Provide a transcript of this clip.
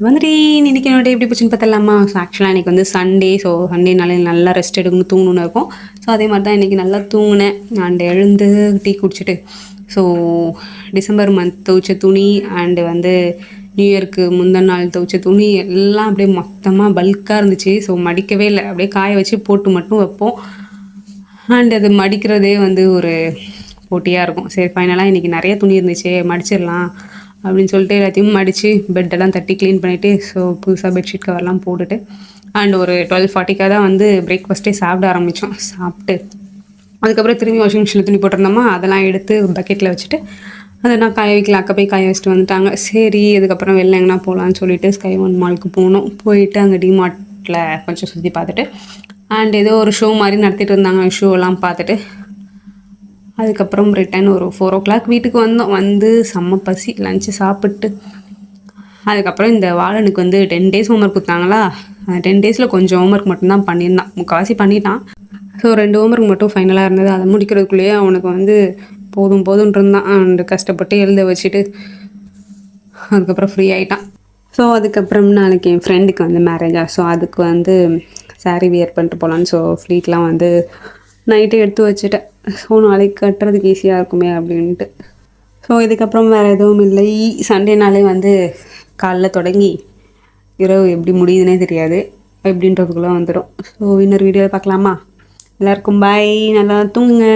வந்துட்டு இன்னைக்கு என்னோட எப்படி போச்சுன்னு பார்த்தலாமா? ஸோ ஆக்சுவலாக இன்றைக்கி வந்து சண்டே. ஸோ சண்டேனாலே நல்லா ரெஸ்ட் எடுக்கணும், தூங்கணும்னு இருக்கும். ஸோ அதே மாதிரி தான் இன்றைக்கி நல்லா தூங்கினேன். அண்டு எழுந்து டீ குடிச்சிட்டு ஸோ டிசம்பர் மந்த் துவைச்ச துணி அண்டு வந்து நியூ இயருக்கு முந்தின நாள் துவைச்ச துணி எல்லாம் அப்படியே மொத்தமாக பல்காக இருந்துச்சு. ஸோ மடிக்கவே இல்லை, அப்படியே காய வச்சு போட்டு மட்டும் வைப்போம். அண்ட் அது மடிக்கிறதே வந்து ஒரு போட்டியாக இருக்கும். சரி ஃபைனலாக இன்றைக்கி நிறைய துணி இருந்துச்சு, மடிச்சிடலாம் அப்படின்னு சொல்லிட்டு எல்லாத்தையும் மடித்து பெட்டெல்லாம் தட்டி க்ளீன் பண்ணிவிட்டு ஸோ புதுசாக பெட்ஷீட் கவர்லாம் போட்டுட்டு அண்ட் ஒரு 12:40க்காக தான் வந்து பிரேக்ஃபாஸ்ட்டே சாப்பிட ஆரம்பித்தோம். சாப்பிட்டு அதுக்கப்புறம் திரும்பி வாஷிங் மிஷினில் துணி போட்டிருந்தோமா, அதெல்லாம் எடுத்து பக்கெட்டில் வச்சுட்டு அதை நான் காய வைக்கல, அக்கா போய் காய வச்சுட்டு வந்துட்டாங்க. சரி அதுக்கப்புறம் வெளில எங்கன்னா போகலான்னு சொல்லிட்டு ஸ்கை ஒன் மாலுக்கு போனோம். போயிட்டு அங்கே டிமார்ட்டில் கொஞ்சம் சுற்றி பார்த்துட்டு அண்ட் ஏதோ ஒரு ஷோ மாதிரி நடத்திட்டு இருந்தாங்க. ஷோலாம் பார்த்துட்டு அதுக்கப்புறம் ரிட்டன் ஒரு 4 o'clock வீட்டுக்கு வந்தோம். வந்து செம்ம பசி, லஞ்சு சாப்பிட்டு அதுக்கப்புறம் இந்த வாழனுக்கு வந்து 10 days ஹோம்ஒர்க் கொடுத்தாங்களா. 10 daysல் கொஞ்சம் ஹோம்ஒர்க் மட்டும்தான் பண்ணியிருந்தான், முக்கால்வாசி பண்ணிட்டான். ஸோ 2 ஹோம்ஒர்க் மட்டும் ஃபைனலாக இருந்தது. அதை முடிக்கிறதுக்குள்ளேயே அவனுக்கு வந்து போதும்ன்ட்டு இருந்தான். அண்டு கஷ்டப்பட்டு எழுத வச்சுட்டு அதுக்கப்புறம் ஃப்ரீ ஆகிட்டான். ஸோ அதுக்கப்புறம் நாளைக்கு என் ஃப்ரெண்டுக்கு வந்து மேரேஜா. ஸோ அதுக்கு வந்து சாரீ வியர் பண்ணிட்டு போகலான்னு ஸோ ஃப்ளீட்லாம் வந்து நைட்டே எடுத்து வச்சுட்டேன். ஸோ நாளைக்கு கட்டுறதுக்கு ஈஸியாக இருக்குமே அப்படின்ட்டு. ஸோ இதுக்கப்புறம் வேறு எதுவும் இல்லை. சண்டேனாலே வந்து காலைல தொடங்கி இரவு எப்படி முடியுதுன்னே தெரியாது, எப்படின்றதுக்குள்ளே வந்துடும். ஸோ இன்னொரு வீடியோவில் பார்க்கலாமா? எல்லாருக்கும் பாய், நல்லா தூங்குங்க.